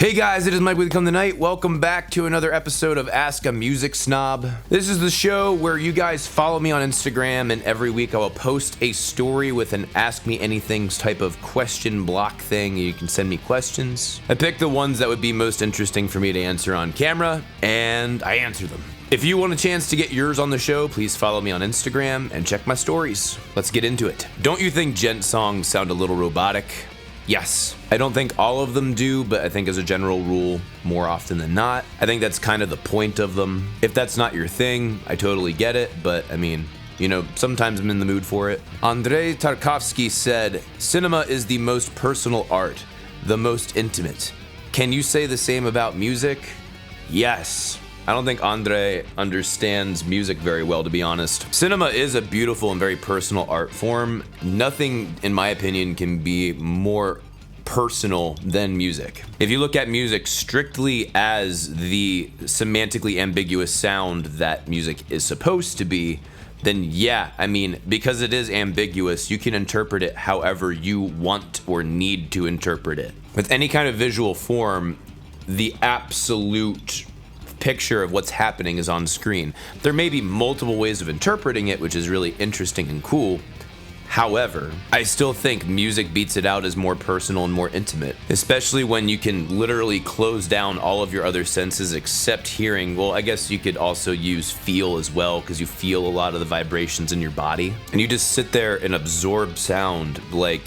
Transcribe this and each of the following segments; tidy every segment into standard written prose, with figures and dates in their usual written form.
Hey guys, it is Mike with Come the Night. Welcome back to another episode of Ask a Music Snob. This is the show where you guys follow me on Instagram, and every week I will post a story with an Ask Me Anything type of question block thing. You can send me questions. I pick the ones that would be most interesting for me to answer on camera, and I answer them. If you want a chance to get yours on the show, please follow me on Instagram and check my stories. Let's get into it. Don't you think gent songs sound a little robotic? Yes. I don't think all of them do, but I think as a general rule, more often than not. I think that's kind of the point of them. If that's not your thing, I totally get it, but I mean, you know, sometimes I'm in the mood for it. Andrei Tarkovsky said, "Cinema is the most personal art, the most intimate." Can you say the same about music? Yes. I don't think Andre understands music very well, to be honest. Cinema is a beautiful and very personal art form. Nothing, in my opinion, can be more personal than music. If you look at music strictly as the semantically ambiguous sound that music is supposed to be, then yeah, I mean, because it is ambiguous, you can interpret it however you want or need to interpret it. With any kind of visual form, the absolute picture of what's happening is on screen. There may be multiple ways of interpreting it, which is really interesting and cool. However, I still think music beats it out as more personal and more intimate, especially when you can literally close down all of your other senses except hearing. Well, I guess you could also use feel as well, because you feel a lot of the vibrations in your body, and you just sit there and absorb sound like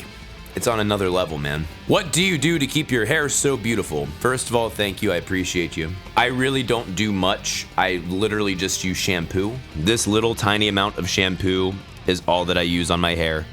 it's on another level, man. What do you do to keep your hair so beautiful? First of all, thank you, I appreciate you. I really don't do much. I literally just use shampoo. This little tiny amount of shampoo is all that I use on my hair.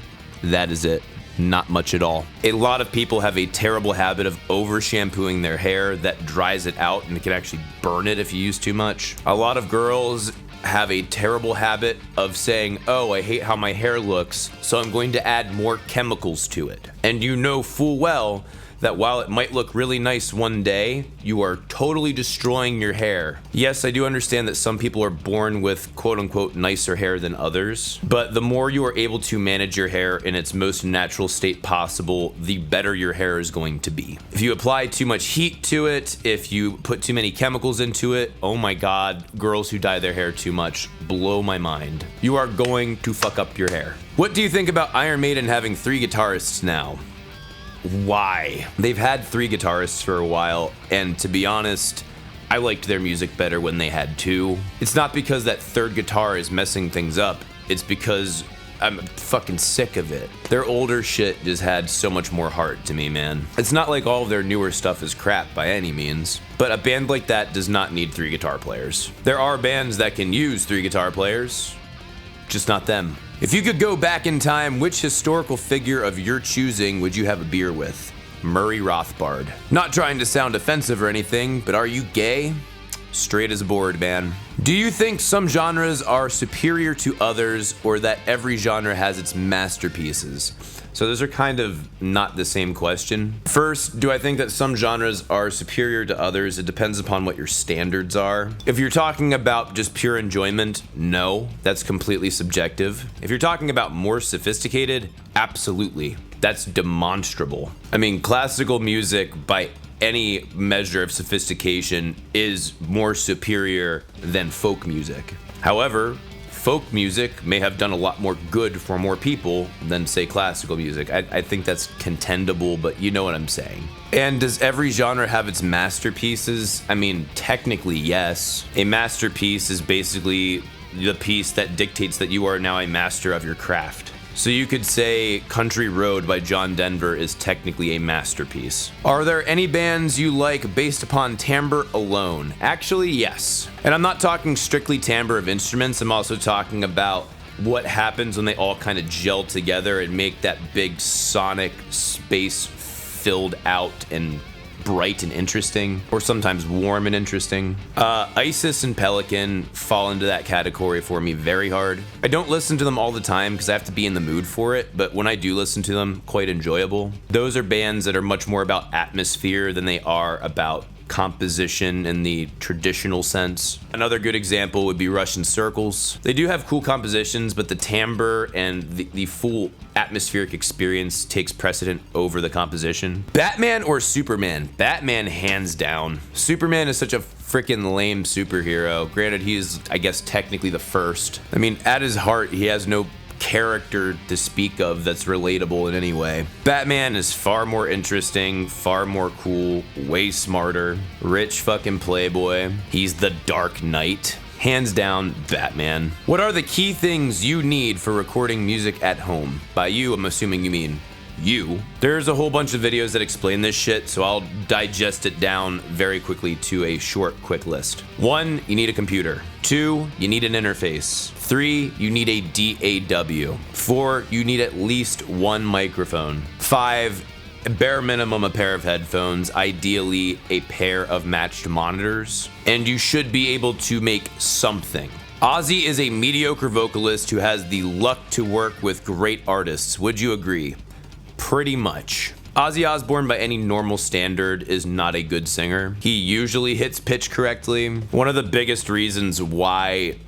That is it. Not much at all. A lot of people have a terrible habit of over shampooing their hair that dries it out, and it can actually burn it if you use too much. A lot of girls have a terrible habit of saying, "Oh, I hate how my hair looks, so I'm going to add more chemicals to it." And you know full well that while it might look really nice one day, you are totally destroying your hair. Yes, I do understand that some people are born with quote-unquote nicer hair than others, but the more you are able to manage your hair in its most natural state possible, the better your hair is going to be. If you apply too much heat to it, if you put too many chemicals into it, oh my god, girls who dye their hair too much blow my mind. You are going to fuck up your hair. What do you think about Iron Maiden having 3 guitarists now? Why? They've had 3 guitarists for a while, and to be honest, I liked their music better when they had 2. It's not because that 3rd guitar is messing things up, it's because I'm fucking sick of it. Their older shit just had so much more heart to me, man. It's not like all of their newer stuff is crap by any means, but a band like that does not need 3 guitar players. There are bands that can use 3 guitar players, just not them. If you could go back in time, which historical figure of your choosing would you have a beer with? Murray Rothbard. Not trying to sound offensive or anything, but are you gay? Straight as a board, man. Do you think some genres are superior to others, or that every genre has its masterpieces? So those are kind of not the same question. First, do I think that some genres are superior to others? It depends upon what your standards are. If you're talking about just pure enjoyment, no, that's completely subjective. If you're talking about more sophisticated, absolutely. That's demonstrable. I mean, classical music by any measure of sophistication is more superior than folk music. However, folk music may have done a lot more good for more people than, say, classical music. I think that's contendable, but you know what I'm saying. And does every genre have its masterpieces? I mean, technically, yes. A masterpiece is basically the piece that dictates that you are now a master of your craft. So you could say Country Road by John Denver is technically a masterpiece. Are there any bands you like based upon timbre alone? Actually, yes. And I'm not talking strictly timbre of instruments, I'm also talking about what happens when they all kind of gel together and make that big sonic space filled out and bright and interesting, or sometimes warm and interesting. Isis and Pelican fall into that category for me very hard. I don't listen to them all the time because I have to be in the mood for it, but when I do listen to them, quite enjoyable. Those are bands that are much more about atmosphere than they are about composition in the traditional sense. Another good example would be Russian Circles. They do have cool compositions, but the timbre and the full atmospheric experience takes precedent over the composition. Batman or Superman? Batman, hands down. Superman is such a freaking lame superhero. Granted, he's, I guess, technically the first. I mean, at his heart, he has no character to speak of that's relatable in any way. Batman is far more interesting, far more cool, way smarter, rich fucking playboy. He's the Dark Knight. Hands down, Batman. What are the key things you need for recording music at home? By you, I'm assuming you mean you. There's a whole bunch of videos that explain this shit, so I'll digest it down very quickly to a short, quick list. 1, you need a computer. 2, you need an interface. 3, you need a DAW. 4, you need at least one microphone. 5, bare minimum a pair of headphones, ideally a pair of matched monitors, and you should be able to make something. Ozzy is a mediocre vocalist who has the luck to work with great artists. Would you agree? Pretty much. Ozzy Osbourne, by any normal standard, is not a good singer. He usually hits pitch correctly. One of the biggest reasons why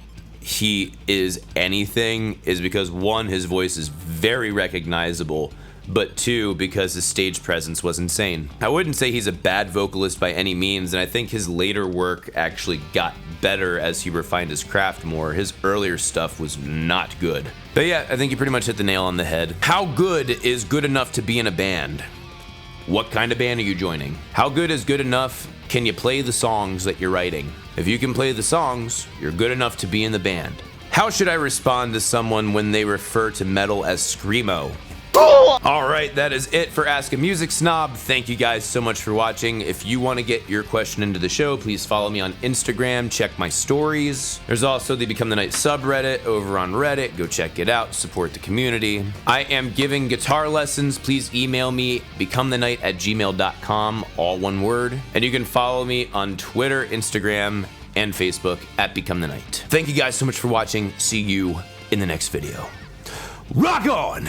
he is anything is because 1, his voice is very recognizable, but 2, because his stage presence was insane. I wouldn't say he's a bad vocalist by any means, and I think his later work actually got better as he refined his craft more. His earlier stuff was not good. But yeah, I think you pretty much hit the nail on the head. How good is good enough to be in a band? What kind of band are you joining? How good is good enough? Can you play the songs that you're writing? If you can play the songs, you're good enough to be in the band. How should I respond to someone when they refer to metal as screamo? Alright, that is it for Ask a Music Snob. Thank you guys so much for watching. If you want to get your question into the show, please follow me on Instagram, check my stories. There's also the Become the Night subreddit over on Reddit. Go check it out, support the community. I am giving guitar lessons. Please email me, becomethenight@gmail.com, all one word. And you can follow me on Twitter, Instagram, and Facebook at Become the Night. Thank you guys so much for watching. See you in the next video. Rock on!